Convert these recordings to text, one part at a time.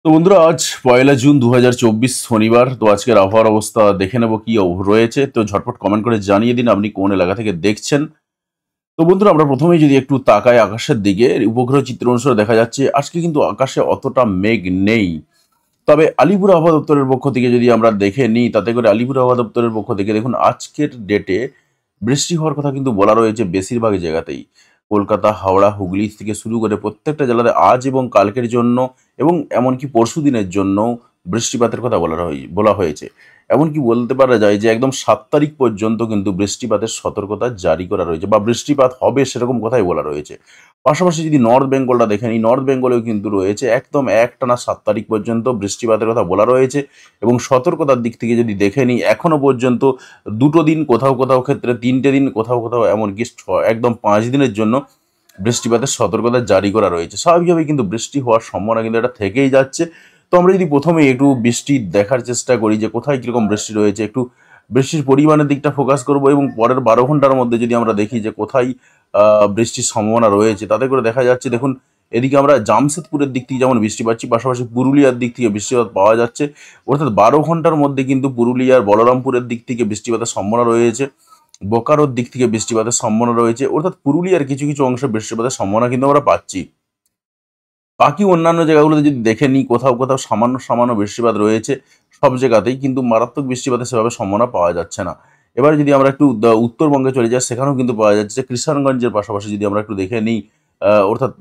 তো বন্ধুরা, আজ 1 জুন 2024 শনিবার। তো আজকের আবহাওয়ার অবস্থা দেখে নেব কি রয়েছে। তো ঝটপট কমেন্ট করে জানিয়ে দিন আপনি কোন এলাকা থেকে দেখছেন। তো বন্ধুরা, আমরা প্রথমেই যদি একটু তাকাই আকাশের দিকে, উপগ্রহ চিত্র অনুসারে দেখা যাচ্ছে আজকে কিন্তু আকাশে অতটা মেঘ নেই। তবে আলিপুর আবহাওয়া দপ্তরের পক্ষ থেকে যদি আমরা দেখে নিই, তাতে করে আলিপুর আবহাওয়া দপ্তরের পক্ষ থেকে দেখুন আজকের ডেটে বৃষ্টি হওয়ার কথা কিন্তু বলা রয়েছে বেশিরভাগ জায়গাতেই। কলকাতা, হাওড়া, হুগলি থেকে শুরু করে প্রত্যেকটা জেলাতে আজ এবং কালকের জন্য এবং এমনকি পরশু দিনের জন্য বৃষ্টিপাতের কথা বলা হয়েছে। এমনকি বলতে পারা যায় যে একদম 7 তারিখ পর্যন্ত কিন্তু বৃষ্টিপাতের সতর্কতা জারি করা রয়েছে বা বৃষ্টিপাত হবে সেরকম কথাই বলা রয়েছে। পাশাপাশি যদি নর্থ বেঙ্গলটা দেখে নিই, নর্থ বেঙ্গলেও কিন্তু রয়েছে একদম একটানা 7 তারিখ পর্যন্ত বৃষ্টিপাতের কথা বলা রয়েছে। এবং সতর্কতার দিক থেকে যদি দেখে নিই, এখনো পর্যন্ত 2টো দিন, কোথাও কোথাও ক্ষেত্রে 3টে দিন, কোথাও কোথাও এমনকি একদম 5 দিনের জন্য বৃষ্টিপাতের সতর্কতা জারি করা রয়েছে। স্বাভাবিকভাবেই কিন্তু বৃষ্টি হওয়ার সম্ভাবনা কিন্তু এটা থেকেই যাচ্ছে। তো আমরা যদি প্রথমে একটু বৃষ্টি দেখার চেষ্টা করি যে কোথায় কীরকম বৃষ্টি রয়েছে, একটু বৃষ্টির পরিমাণের দিকটা ফোকাস করব এবং পরের 12 ঘন্টার মধ্যে যদি আমরা দেখি যে কোথায় বৃষ্টির সম্ভাবনা রয়েছে, তাতে করে দেখা যাচ্ছে দেখুন এদিকে আমরা জামশেদপুরের দিক থেকে যেমন বৃষ্টি পাচ্ছি, পাশাপাশি পুরুলিয়ার দিক থেকে বৃষ্টিপাত পাওয়া যাচ্ছে। অর্থাৎ 12 ঘন্টার মধ্যে কিন্তু পুরুলিয়ার বলরামপুরের দিক থেকে বৃষ্টিপাতের সম্ভাবনা রয়েছে, বোকারোর দিক থেকে বৃষ্টিপাতের সম্ভাবনা রয়েছে। অর্থাৎ পুরুলিয়ার কিছু কিছু অংশে বৃষ্টিপাতের সম্ভাবনা কিন্তু আমরা পাচ্ছি। বাকি অন্যান্য জায়গাগুলোতে যদি দেখে নিই, কোথাও কোথাও সামান্য সামান্য বৃষ্টিপাত রয়েছে, সব জায়গাতেই কিন্তু মারাত্মক বৃষ্টিপাতের সেভাবে সম্ভাবনা পাওয়া যাচ্ছে না। এবারে যদি আমরা একটু উত্তরবঙ্গে চলে যাই, সেখানেও কিন্তু পাওয়া যাচ্ছে। কৃষ্ণগঞ্জের পাশাপাশি যদি আমরা একটু দেখে নিই, অর্থাৎ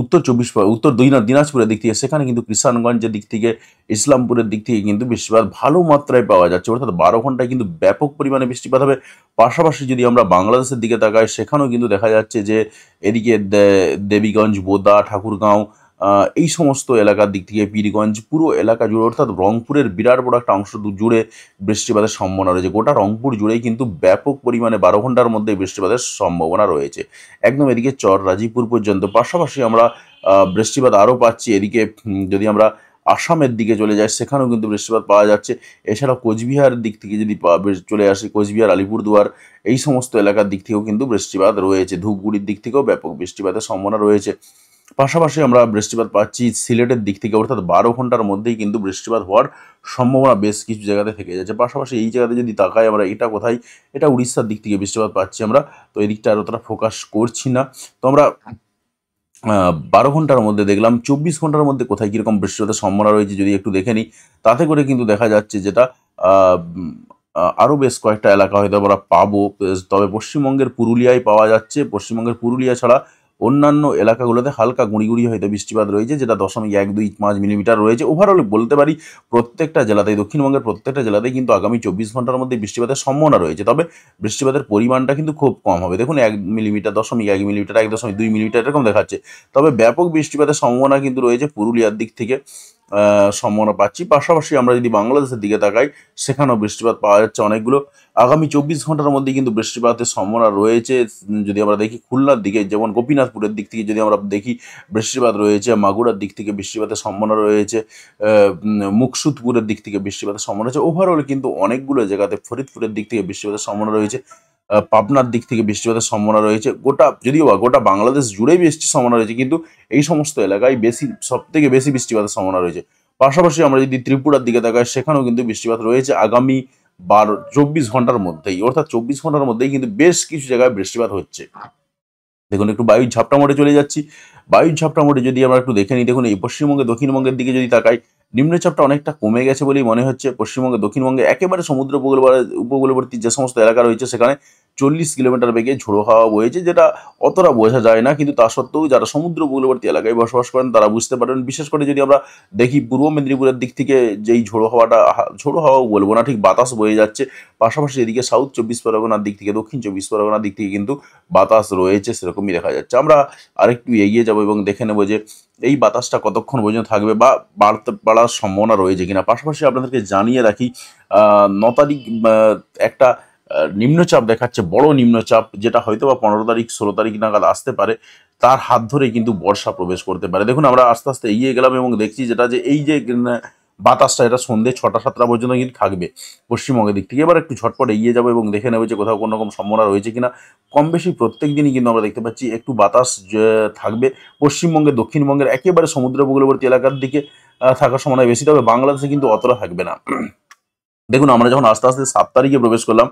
উত্তর দিনাজপুরের দিক থেকে, সেখানে কিন্তু কৃষ্ণগঞ্জের দিক থেকে, ইসলামপুরের দিক থেকে কিন্তু বৃষ্টিপাত ভালো মাত্রায় পাওয়া যাচ্ছে। অর্থাৎ 12 ঘন্টায় কিন্তু ব্যাপক পরিমাণে বৃষ্টিপাত হবে। পাশাপাশি যদি আমরা বাংলাদেশের দিকে তাকাই, সেখানেও কিন্তু দেখা যাচ্ছে যে এদিকে দেবীগঞ্জ, বোদা, ঠাকুরগাঁও, এই সমস্ত এলাকার দিক থেকে, পীরগঞ্জ, পুরো এলাকা জুড়ে, অর্থাৎ রংপুরের বিরাট বড় একটা অংশ জুড়ে বৃষ্টিপাতের সম্ভাবনা রয়েছে। গোটা রংপুর জুড়েই কিন্তু ব্যাপক পরিমাণে 12 ঘন্টার মধ্যে বৃষ্টিপাতের সম্ভাবনা রয়েছে, একদম এদিকে চর রাজীবপুর পর্যন্ত। পাশাপাশি আমরা বৃষ্টিপাত আরও পাচ্ছি এদিকে, যদি আমরা আসামের দিকে চলে যাই, সেখানেও কিন্তু বৃষ্টিপাত পাওয়া যাচ্ছে। এছাড়া কোচবিহারের দিক থেকে যদি চলে আসি, কোচবিহার, আলিপুরদুয়ার, এই সমস্ত এলাকার দিক থেকেও কিন্তু বৃষ্টিপাত রয়েছে। ধূপগুড়ির দিক থেকেও ব্যাপক বৃষ্টিপাতের সম্ভাবনা রয়েছে। পাশাপাশি আমরা বৃষ্টিপাত পাচ্ছি সিলেটের দিক থেকে, অর্থাৎ 12 ঘন্টার মধ্যেই কিন্তু বৃষ্টিপাত হওয়ার সম্ভাবনা বেশ কিছু জায়গাতে থেকে যাচ্ছে। পাশাপাশি এই জায়গাতে যদি তাকাই আমরা, এটা কোথায়, এটা উড়িষ্যার দিক থেকে বৃষ্টিপাত পাচ্ছি আমরা। তো এই দিকটা আর অতটা ফোকাস করছি না। তো আমরা 12 ঘন্টার মধ্যে দেখলাম, 24 ঘন্টার মধ্যে কোথায় কীরকম বৃষ্টিপাতের সম্ভাবনা রয়েছে যদি একটু দেখে নিই, তাতে করে কিন্তু দেখা যাচ্ছে যেটা আরও বেশ কয়েকটা এলাকা হয়তো আমরা পাবো। তবে পশ্চিমবঙ্গের পুরুলিয়ায় পাওয়া যাচ্ছে। পশ্চিমবঙ্গের পুরুলিয়া ছাড়া অন্যান্য এলাকাগুলোতে হালকা গুঁড়ি গুঁড়ি হয়তো বৃষ্টিপাত রয়েছে, যেটা 0.125 মিলিমিটার রয়েছে। ওভারঅল বলতে পারি প্রত্যেকটা জেলাতেই, দক্ষিণবঙ্গের প্রত্যেকটা জেলাতেই কিন্তু আগামী 24 ঘন্টার মধ্যে বৃষ্টিপাতের সম্ভাবনা রয়েছে। তবে বৃষ্টিপাতের পরিমাণটা কিন্তু খুব কম হবে। দেখুন 1 মিলিমিটার, 0.1 মিলিমিটার, 1.2 মিলিমিটার এরকম দেখাচ্ছে। তবে ব্যাপক বৃষ্টিপাতের সম্ভাবনা কিন্তু রয়েছে পুরুলিয়ার দিক থেকে, সম্ভাবনা পাচ্ছি। পাশাপাশি আমরা যদি বাংলাদেশের দিকে তাকাই, সেখানেও বৃষ্টিপাত পাওয়া যাচ্ছে অনেকগুলো। আগামী 24 ঘন্টার মধ্যে কিন্তু বৃষ্টিপাতের সম্ভাবনা রয়েছে। যদি আমরা দেখি খুলনার দিকে, যেমন গোপীনাথপুরের দিক থেকে যদি আমরা দেখি বৃষ্টিপাত রয়েছে, মাগুরার দিক থেকে বৃষ্টিপাতের সম্ভাবনা রয়েছে, মুকসুদপুরের দিক থেকে বৃষ্টিপাতের সম্ভাবনা রয়েছে। ওভারঅল কিন্তু অনেকগুলো জায়গাতে, ফরিদপুরের দিক থেকে বৃষ্টিপাতের সম্ভাবনা রয়েছে, পাবনার দিক থেকে বৃষ্টিপাতের সম্ভাবনা রয়েছে। যদিও বা গোটা বাংলাদেশ জুড়েই বৃষ্টির সম্ভাবনা রয়েছে, কিন্তু এই সমস্ত এলাকায় সবথেকে বেশি বৃষ্টিপাতের সম্ভাবনা রয়েছে। পাশাপাশি আমরা যদি ত্রিপুরার দিকে তাকাই, সেখানেও কিন্তু বৃষ্টিপাত রয়েছে আগামী 24 ঘন্টার মধ্যেই। অর্থাৎ 24 ঘন্টার মধ্যেই কিন্তু বেশ কিছু জায়গায় বৃষ্টিপাত হচ্ছে। দেখুন একটু বায়ুর ঝাপটা মোডে চলে যাচ্ছি। বায়ুর ঝাপটা মোডে যদি আমরা একটু দেখে নিই, দেখুন এই পশ্চিমবঙ্গে দক্ষিণবঙ্গের দিকে যদি তাকাই, নিম্নচাপটা অনেকটা কমে গেছে বলেই মনে হচ্ছে। পশ্চিমবঙ্গে দক্ষিণবঙ্গে একেবারে সমুদ্র উপকূলবর্তী যে সমস্ত এলাকা রয়েছে, সেখানে 40 কিলোমিটার বেগে ঝোড়ো হাওয়া বইছে, যেটা অতটা বোঝা যায় না, কিন্তু তা সত্ত্বেও যারা সমুদ্র উপকূলবর্তী এলাকায় বসবাস করেন তারা বুঝতে পারেন। বিশেষ করে যদি আমরা দেখি পূর্ব মেদিনীপুরের দিক থেকে, যেই ঝোড়ো হাওয়াও বলবো না, ঠিক বাতাস বয়ে যাচ্ছে। পাশাপাশি এদিকে সাউথ 24 পরগনার দিক থেকে, দক্ষিণ 24 পরগনার দিক থেকে কিন্তু বাতাস রয়েছে, সেরকমই দেখা যাচ্ছে। আমরা আরেকটু এগিয়ে যাব এবং দেখে নেব যে এই বাতাসটা কতক্ষণ পর্যন্ত থাকবে বা বাড়ার সম্ভাবনা রয়েছে কিনা। পাশাপাশি আপনাদেরকে জানিয়ে রাখি, 9 তারিখ একটা নিম্নচাপ দেখাচ্ছে, বড় নিম্নচাপ, যেটা হয়তো বা 15 তারিখ 16 তারিখ নাগাদ আসতে পারে। তার হাত ধরে কিন্তু বর্ষা প্রবেশ করতে পারে। দেখুন আমরা আস্তে আস্তে এগিয়ে গেলাম এবং দেখছি যেটা, যে এই যে বাতাসটা এটা সন্ধ্যে 6টা-7টা পর্যন্ত কিন্তু থাকবে পশ্চিমবঙ্গের দিক থেকে। এবার একটু ঝটপট এগিয়ে যাবো এবং দেখে নেবো যে কোথাও কোনো রকম সম্ভাবনা রয়েছে কিনা। কম বেশি প্রত্যেক দিনই কিন্তু আমরা দেখতে পাচ্ছি একটু বাতাস থাকবে পশ্চিমবঙ্গের, দক্ষিণবঙ্গের একেবারে সমুদ্র উপকূলবর্তী এলাকার দিকে থাকার সম্ভাবনা বেশি, তবে বাংলাদেশে কিন্তু অতটা থাকবে না। দেখুন আমরা যখন আস্তে আস্তে 7 তারিখে প্রবেশ করলাম,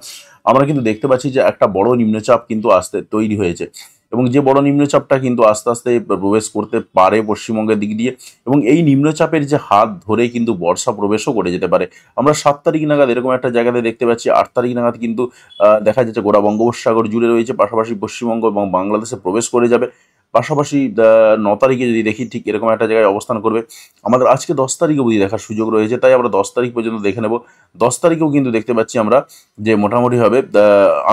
আমরা কিন্তু দেখতে পাচ্ছি যে একটা বড় নিম্নচাপ কিন্তু তৈরি হয়েছে, এবং যে বড় নিম্নচাপটা কিন্তু আস্তে আস্তে প্রবেশ করতে পারে পশ্চিমবঙ্গের দিক দিয়ে, এবং এই নিম্নচাপের যে হাত ধরে কিন্তু বর্ষা প্রবেশও করে যেতে পারে। আমরা 7 তারিখ নাগাদ এরকম একটা জায়গাতে দেখতে পাচ্ছি, 8 তারিখ নাগাদ কিন্তু দেখা যাচ্ছে গোটা বঙ্গোপসাগর জুড়ে রয়েছে, পাশাপাশি পশ্চিমবঙ্গ এবং বাংলাদেশে প্রবেশ করে যাবে। পাশাপাশি 9 তারিখে যদি দেখি ঠিক এরকম একটা জায়গায় অবস্থান করবে। আমাদের আজকে 10 তারিখ অবধি দেখার সুযোগ রয়েছে, তাই আমরা 10 তারিখ পর্যন্ত দেখে নেব। 10 তারিখেও কিন্তু দেখতে পাচ্ছি আমরা যে মোটামুটিভাবে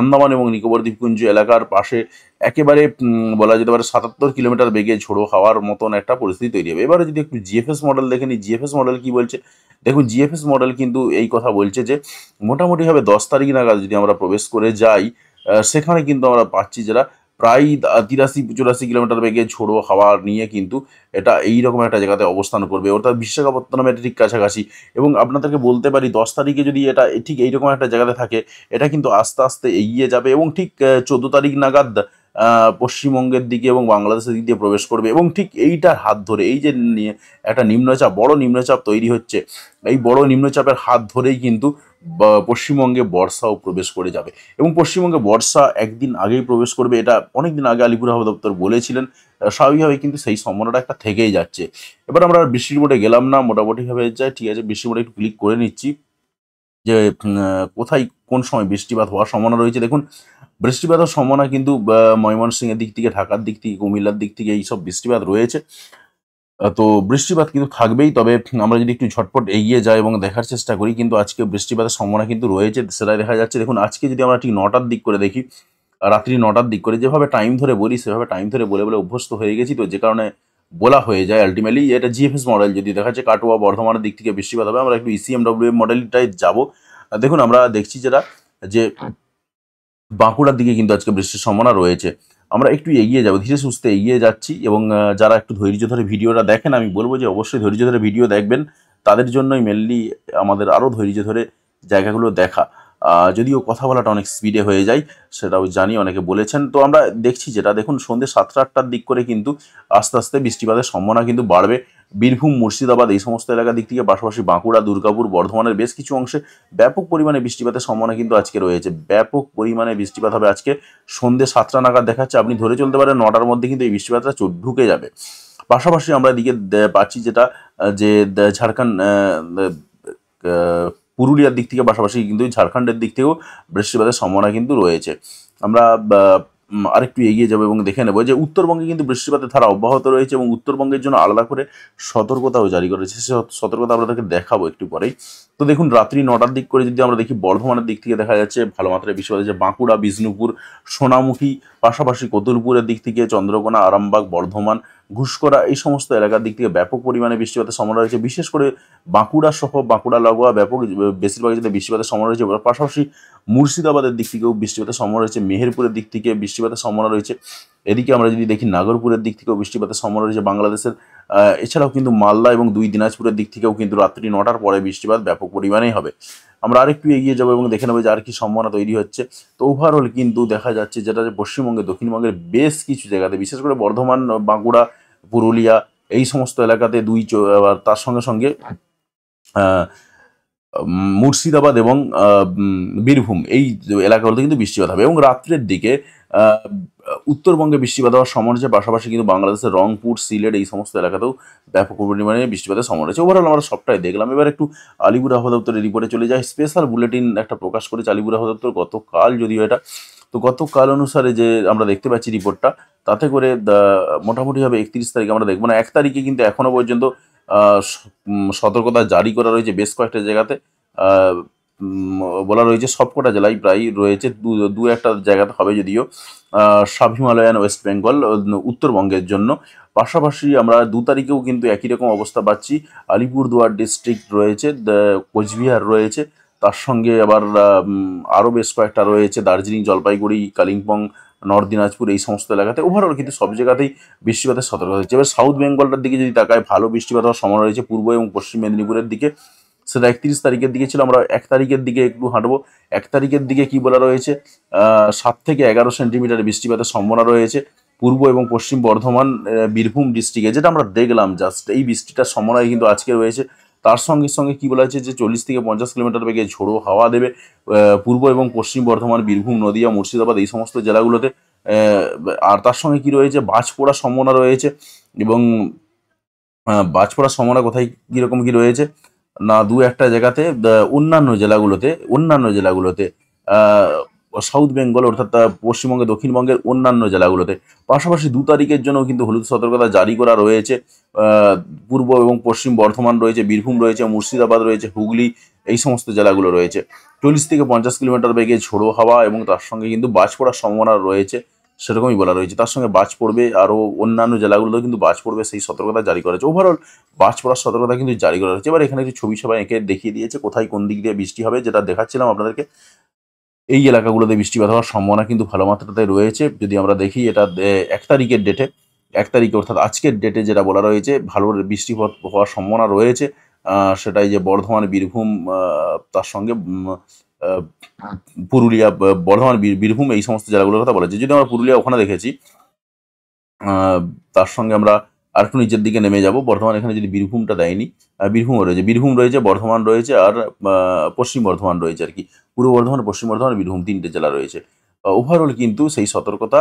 আন্দামান এবং নিকোবর দ্বীপপুঞ্জ এলাকার পাশে একেবারে বলা যেতে পারে 77 কিলোমিটার বেগে ঝোড়ো হাওয়ার মতন একটা পরিস্থিতি তৈরি হবে। এবারে যদি একটু জিএফএস মডেল দেখে নিই, জিএফএস মডেল কি বলছে দেখুন। জিএফএস মডেল কিন্তু এই কথা বলছে যে মোটামুটিভাবে 10 তারিখ নাগাদ যদি আমরা প্রবেশ করে যাই, সেখানে কিন্তু আমরা পাচ্ছি যেটা প্রায় 83-84 কিলোমিটার বেগে ঝোড়ো হাওয়া নিয়ে কিন্তু এটা এইরকম একটা জায়গাতে অবস্থান করবে, অর্থাৎ বিশাখাপত্তনমের ঠিক কাছাকাছি। এবং আপনাদেরকে বলতে পারি 10 তারিখে যদি এটা ঠিক এইরকম একটা জায়গাতে থাকে, এটা কিন্তু আস্তে আস্তে এগিয়ে যাবে এবং ঠিক 14 তারিখ নাগাদ পশ্চিমবঙ্গের দিকে এবং বাংলাদেশের দিক দিয়ে প্রবেশ করবে, এবং ঠিক এইটার হাত ধরে এই যে একটা নিম্নচাপ, বড় নিম্নচাপ তৈরি হচ্ছে, এই বড় নিম্নচাপের হাত ধরেই কিন্তু পশ্চিমবঙ্গে বর্ষাও প্রবেশ করে যাবে। এবং পশ্চিমবঙ্গে বর্ষা একদিন আগেই প্রবেশ করবে, এটা অনেকদিন আগে আলিপুর আবহাওয়া দপ্তর বলেছিলেন। স্বাভাবিকভাবে কিন্তু সেই সম্ভাবনাটা একটা থেকেই যাচ্ছে। এবার আমরা বৃষ্টির মোডে গেলাম না, মোটামুটিভাবে যাই, ঠিক আছে। বৃষ্টির মোডে একটু ক্লিক করে নিচ্ছি যে কোথায় কোন সময় বৃষ্টিপাত হওয়ার সম্ভাবনা রয়েছে। দেখুন বৃষ্টিপাতের সম্ভাবনা কিন্তু ময়মনসিংহের দিক থেকে, ঢাকার দিক থেকে, কুমিল্লার দিক থেকে এইসব বৃষ্টিপাত রয়েছে। তো বৃষ্টিপাত কিন্তু থাকবেই, তবে আমরা যদি একটু ঝটপট এগিয়ে যাই এবং দেখার চেষ্টা করি, কিন্তু আজকে বৃষ্টিপাতের সম্ভাবনা কিন্তু রয়েছে, সেটাই দেখা যাচ্ছে। দেখুন আজকে যদি আমরা ঠিক 9টার দিক করে দেখি, রাত্রি 9টার দিক করে, যেভাবে টাইম ধরে বলি সেভাবে টাইম ধরে বলে বলে অভ্যস্ত হয়ে গেছি, তো যে কারণে বলা হয়ে যায় আলটিমেটলি। এটা জিএফএস মডেল যদি দেখাচ্ছে কাটোয়া বর্ধমানের দিক থেকে বৃষ্টিপাত হবে। আমরা একটু ইসিএমডব্লিউ মডেলটাই যাব। দেখুন আমরা দেখছি যেটা যে বাঁকুড়ার দিকে কিন্তু আজকে বৃষ্টির সম্ভাবনা রয়েছে। আমরা একটু এগিয়ে যাব, ধীরে সুস্থে এগিয়ে যাচ্ছি, এবং যারা একটু ধৈর্য ধরে ভিডিওটা দেখেন, আমি বলবো যে অবশ্যই ধৈর্য ধরে ভিডিও দেখবেন, তাদের জন্যই মেনলি আমাদের আরও ধৈর্য ধরে জায়গাগুলো দেখা। যদিও কথা বলাটা অনেক স্পিডে হয়ে যায়, সেটাও জানি, অনেকে বলেছেন। তো আমরা দেখছি যেটা, দেখুন সন্ধ্যে 7টা-8টার দিক করে কিন্তু আস্তে আস্তে বৃষ্টিপাতের সম্ভাবনা কিন্তু বাড়বে। বীরভূম, মুর্শিদাবাদ এই সমস্ত এলাকার দিক থেকে, পাশাপাশি বাঁকুড়া, দুর্গাপুর, বর্ধমানের বেশ কিছু অংশে ব্যাপক পরিমাণে বৃষ্টিপাতের সম্ভাবনা কিন্তু আজকে রয়েছে। ব্যাপক পরিমাণে বৃষ্টিপাত হবে আজকে সন্ধ্যে 7টা নাগাদ দেখাচ্ছে। আপনি ধরে চলতে পারেন 9টার মধ্যে কিন্তু এই বৃষ্টিপাতটা ঢুকে যাবে। পাশাপাশি আমরা এদিকে পাচ্ছি যেটা যে ঝাড়খণ্ড, পুরুলিয়ার দিক থেকে, পাশাপাশি কিন্তু ঝাড়খণ্ডের দিক থেকেও বৃষ্টিপাতের সম্ভাবনা কিন্তু রয়েছে। আমরা আরেকটু এগিয়ে যাবো এবং দেখে নেবো যে উত্তরবঙ্গে কিন্তু বৃষ্টিপাতের ধারা অব্যাহত রয়েছে, এবং উত্তরবঙ্গের জন্য আলাদা করে সতর্কতাও জারি করেছে। সে সতর্কতা আপনাদেরকে দেখাবো একটু পরেই। তো দেখুন রাত্রি 9টার দিক করে যদি আমরা দেখি, বর্ধমানের দিক থেকে দেখা যাচ্ছে ভালো মাত্রায় বৃষ্টিপাত হচ্ছে। বাঁকুড়া, বিষ্ণুপুর, সোনামুখী, পাশাপাশি কতুলপুরের দিক থেকে, চন্দ্রকোনা, আরামবাগ, বর্ধমান, ঘুষকরা এই সমস্ত এলাকার দিক থেকে ব্যাপক পরিমাণে বৃষ্টিপাতের সম্ভাবনা রয়েছে। বিশেষ করে বাঁকুড়া সহ বাঁকুড়া লাগোয়া ব্যাপক বেশিরভাগ জায়গায় বৃষ্টিপাতের সম্ভাবনা রয়েছে। পাশাপাশি মুর্শিদাবাদের দিক থেকেও বৃষ্টিপাতের সম্ভাবনা রয়েছে, মেহেরপুরের দিক থেকে বৃষ্টিপাতের সম্ভাবনা রয়েছে। এদিকে আমরা যদি দেখি নাগরপুরের দিক থেকেও বৃষ্টিপাতের সম্ভাবনা রয়েছে বাংলাদেশের। এছাড়াও কিন্তু মালদা এবং 2 দিনাজপুরের দিক থেকেও কিন্তু রাত্রি 9টার পরে বৃষ্টিপাত ব্যাপক পরিমাণেই হবে। আমরা আরেকটু এগিয়ে যাবো এবং দেখে নেবো যে আর কি সম্ভাবনা তৈরি হচ্ছে। তো ওভারঅল কিন্তু দেখা যাচ্ছে যেটা যে পশ্চিমবঙ্গে, দক্ষিণবঙ্গের বেশ কিছু জায়গাতে, বিশেষ করে বর্ধমান, বাঁকুড়া, পুরুলিয়া এই সমস্ত এলাকাতে আবার তার সঙ্গে সঙ্গে মুর্শিদাবাদ এবং বীরভূম এই এলাকাগুলোতে কিন্তু বৃষ্টিপাত হবে। এবং রাত্রের দিকে উত্তরবঙ্গে বৃষ্টিপাত হওয়ার সম্ভাবনা রয়েছে, পাশাপাশি কিন্তু বাংলাদেশের রংপুর, সিলেট এই সমস্ত এলাকাতেও ব্যাপক পরিমাণে বৃষ্টিপাতের সম্ভাবনা রয়েছে। ওভারঅল আমরা সবটাই দেখলাম। এবার একটু আলিপুর আবহাওয়া দপ্তরের রিপোর্টে চলে যায়। স্পেশাল বুলেটিন একটা প্রকাশ করেছে আলিপুর আবহাওয়া দপ্তর গতকাল, যদিও এটা তো গতকাল অনুসারে যে আমরা দেখতে পাচ্ছি রিপোর্টটা, তাতে করে মোটামুটিভাবে 31 তারিখ আমরা দেখবো না। 1 তারিখে কিন্তু এখনো পর্যন্ত সতর্কতা জারি করা রয়েছে বেশ কয়েকটা জায়গাতে। বলা রয়েছে সবকটা জেলায় প্রায় রয়েছে, দু একটা জায়গাতে হবে যদিও, সাব হিমালয়ান ওয়েস্ট বেঙ্গল উত্তরবঙ্গের জন্য। পাশাপাশি আমরা 2 তারিখেও কিন্তু একই রকম অবস্থা পাচ্ছি। আলিপুরদুয়ার ডিস্ট্রিক্ট রয়েছে, কোচবিহার রয়েছে, তার সঙ্গে আবার আরও বেশ কয়েকটা রয়েছে, দার্জিলিং, জলপাইগুড়ি, কালিম্পং, নর্থ দিনাজপুর এই সমস্ত এলাকাতে ওভারঅল কিন্তু সব জায়গাতেই বৃষ্টিপাতের সতর্কতা হচ্ছে। এবার সাউথ বেঙ্গলটার দিকে যদি তাকায়, ভালো বৃষ্টিপাত হওয়ার সম্ভাবনা রয়েছে পূর্ব এবং পশ্চিম মেদিনীপুরের দিকে। সেটা 31 তারিখের দিকে ছিল। আমরা 1 তারিখের দিকে একটু হাঁটবো। 1 তারিখের দিকে কি বলা রয়েছে, 7 থেকে 11 সেন্টিমিটার বৃষ্টিপাতের সম্ভাবনা রয়েছে পূর্ব এবং পশ্চিম বর্ধমান, বীরভূম ডিস্ট্রিক্টে, যেটা আমরা দেখলাম জাস্ট এই বৃষ্টিটার সম্ভাবনা কিন্তু আজকে রয়েছে। তার সঙ্গে সঙ্গে কি বলা হয়েছে যে 40 থেকে 50 কিলোমিটার বেগে ঝোড়ো হাওয়া দেবে পূর্ব এবং পশ্চিম বর্ধমান, বীরভূম, নদিয়া, মুর্শিদাবাদ এই সমস্ত জেলাগুলোতে। আর তার সঙ্গে কি রয়েছে, বাজ পড়ার সম্ভাবনা রয়েছে। এবং বাজ পড়ার সম্ভাবনা কোথায় কীরকম কি রয়েছে না, দু একটা জায়গাতে অন্যান্য জেলাগুলোতে সাউথ বেঙ্গল অর্থাৎ পশ্চিমবঙ্গে, দক্ষিণবঙ্গের অন্যান্য জেলাগুলোতে। পাশাপাশি 2 তারিখের জন্য কিন্তু হলুদ সতর্কতা জারি করা রয়েছে পূর্ব এবং পশ্চিম বর্ধমান রয়েছে, বীরভূম রয়েছে, মুর্শিদাবাদ রয়েছে, হুগলি এই সমস্ত জেলাগুলো রয়েছে। 40 থেকে 50 কিলোমিটার বেগে ঝোড়ো হাওয়া এবং তার সঙ্গে কিন্তু বাজ পড়ার সম্ভাবনা রয়েছে, সেরকমই বলা রয়েছে। তার সঙ্গে বাজ পড়বে, আরও অন্যান্য জেলাগুলোতেও কিন্তু বাজ পড়বে, সেই সতর্কতা জারি করা হয়েছে। ওভারঅল বাজ পড়ার সতর্কতা কিন্তু জারি করা হয়েছে। এবার এখানে একটি ছবি সবাই এঁকে দেখিয়ে দিয়েছে কোথায় কোন দিক দিয়ে বৃষ্টি হবে, যেটা দেখাচ্ছিলাম আপনাদেরকে। এই এলাকাগুলোতে বৃষ্টিপাত হওয়ার সম্ভাবনা কিন্তু ভালো মাত্রাতে রয়েছে। যদি আমরা দেখি এটা 1 তারিখের ডেটে, 1 তারিখে অর্থাৎ আজকের ডেটে যেটা বলা রয়েছে ভালো বৃষ্টিপাত হওয়ার সম্ভাবনা রয়েছে, সেটাই যে বর্ধমান, বীরভূম, তার সঙ্গে আহ, পুরুলিয়া, বর্ধমান, বীরভূম এই সমস্ত জেলাগুলোর কথা বলা হয়েছে। যদি আমরা পুরুলিয়া ওখানে দেখেছি, তার সঙ্গে আমরা আর একটু নিচের দিকে নেমে যাব। বর্ধমান এখানে যদি বীরভূমটা দেয়নি, বীরভূম রয়েছে, বর্ধমান রয়েছে, আর পশ্চিম বর্ধমান রয়েছে আর কি। পূর্ব বর্ধমান, পশ্চিম বর্ধমান, বীরভূম 3টে জেলা রয়েছে। ওভারঅল কিন্তু সেই সতর্কতা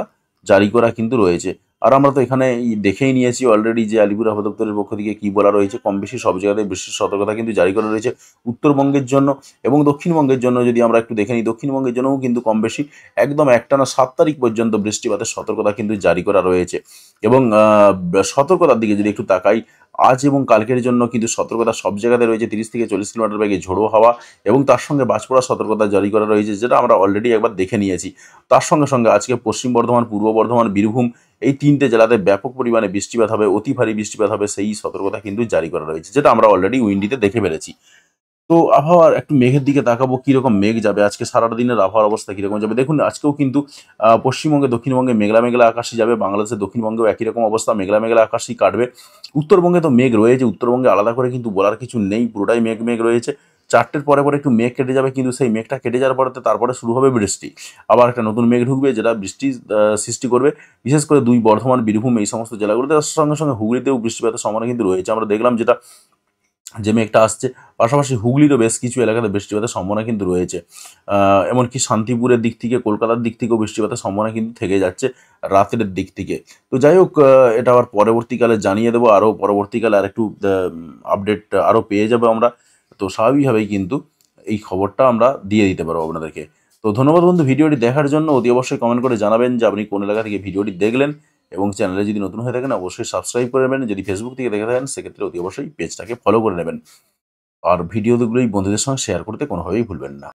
জারি করা কিন্তু রয়েছে। আর আমরা তো এখানে দেখেই নিয়েছি অলরেডি যে আলিপুর আবহাওয়া দপ্তরের পক্ষ থেকে কী বলা রয়েছে। কম বেশি সব জায়গাতে বৃষ্টির সতর্কতা কিন্তু জারি করা রয়েছে উত্তরবঙ্গের জন্য এবং দক্ষিণবঙ্গের জন্য। যদি আমরা একটু দেখে নিই, দক্ষিণবঙ্গের জন্যও কিন্তু কম বেশি একদম একটানা 7 তারিখ পর্যন্ত বৃষ্টিপাতের সতর্কতা কিন্তু জারি করা রয়েছে। এবং সতর্কতার দিকে যদি একটু তাকাই, আজ এবং কালকের জন্য কিন্তু সতর্কতা সব জায়গাতে রয়েছে 30 থেকে 40 কিলোমিটার বেগে ঝোড়ো হাওয়া এবং তার সঙ্গে বাজ পড়ার সতর্কতা জারি করা রয়েছে, যেটা আমরা অলরেডি একবার দেখে নিয়েছি। তার সঙ্গে সঙ্গে আজকে পশ্চিম বর্ধমান, পূর্ব বর্ধমান, বীরভূম এই 3টে জেলাতে ব্যাপক পরিমাণে বৃষ্টিপাত হবে, অতি ভারী বৃষ্টিপাত হবে, সেই সতর্কতা কিন্তু জারি করা রয়েছে, যেটা আমরা অলরেডি উইন্ডিতে দেখে ফেলেছি। তো আবহাওয়ার একটু মেঘের দিকে তাকাবো, কীরকম মেঘ যাবে আজকে সারাটা দিনের আবহাওয়ার অবস্থা কীরকম যাবে। দেখুন আজকেও কিন্তু পশ্চিমবঙ্গে, দক্ষিণবঙ্গে মেঘলা মেঘলা আকাশই যাবে। বাংলাদেশের দক্ষিণবঙ্গেও একই রকম অবস্থা, মেঘলা মেঘলা আকাশই কাটবে। উত্তরবঙ্গে তো মেঘ রয়েছে, উত্তরবঙ্গে আলাদা করে কিন্তু বলার কিছু নেই, পুরোটাই মেঘ মেঘ রয়েছে। 4টের পরে পরে একটু মেঘ কেটে যাবে, কিন্তু সেই মেঘটা কেটে যাওয়ার পরে তারপরে শুরু হবে বৃষ্টি। আবার একটা নতুন মেঘ ঢুকবে, যেটা বৃষ্টির সৃষ্টি করবে বিশেষ করে 2 বর্ধমান, বীরভূম এই সমস্ত জেলাগুলোতে। তার সঙ্গে সঙ্গে হুগলিতেও বৃষ্টিপাতের সম্ভাবনা কিন্তু রয়েছে, আমরা দেখলাম যেটা যে মেঘটা আসছে। পাশাপাশি হুগলিরও বেশ কিছু এলাকাতে বৃষ্টিপাতের সম্ভাবনা কিন্তু রয়েছে। এমনকি শান্তিপুরের দিক থেকে, কলকাতার দিক থেকেও বৃষ্টিপাতের সম্ভাবনা কিন্তু থেকে যাচ্ছে রাতের দিক থেকে। তো যাই হোক, এটা আবার পরবর্তীকালে জানিয়ে দেবো, আরও পরবর্তীকালে আর একটু আপডেট আরও পেয়ে যাবো আমরা। তো স্বাভাবিকভাবেই কিন্তু এই খবরটা আমরা দিয়ে দিতে পারবো আপনাদেরকে। তো ধন্যবাদ বন্ধু ভিডিওটি দেখার জন্য। অতি অবশ্যই কমেন্ট করে জানাবেন যে আপনি কোন এলাকা থেকে ভিডিওটি দেখলেন, এবং চ্যানেলে যদি নতুন হয়ে থাকেন অবশ্যই সাবস্ক্রাইব করে নেবেন। যদি ফেসবুক থেকে দেখে থাকেন সেক্ষেত্রে অতি অবশ্যই পেজটাকে ফলো করে নেবেন। আর ভিডিওগুলোই বন্ধুদের সঙ্গে শেয়ার করতে কোনোভাবেই ভুলবেন না।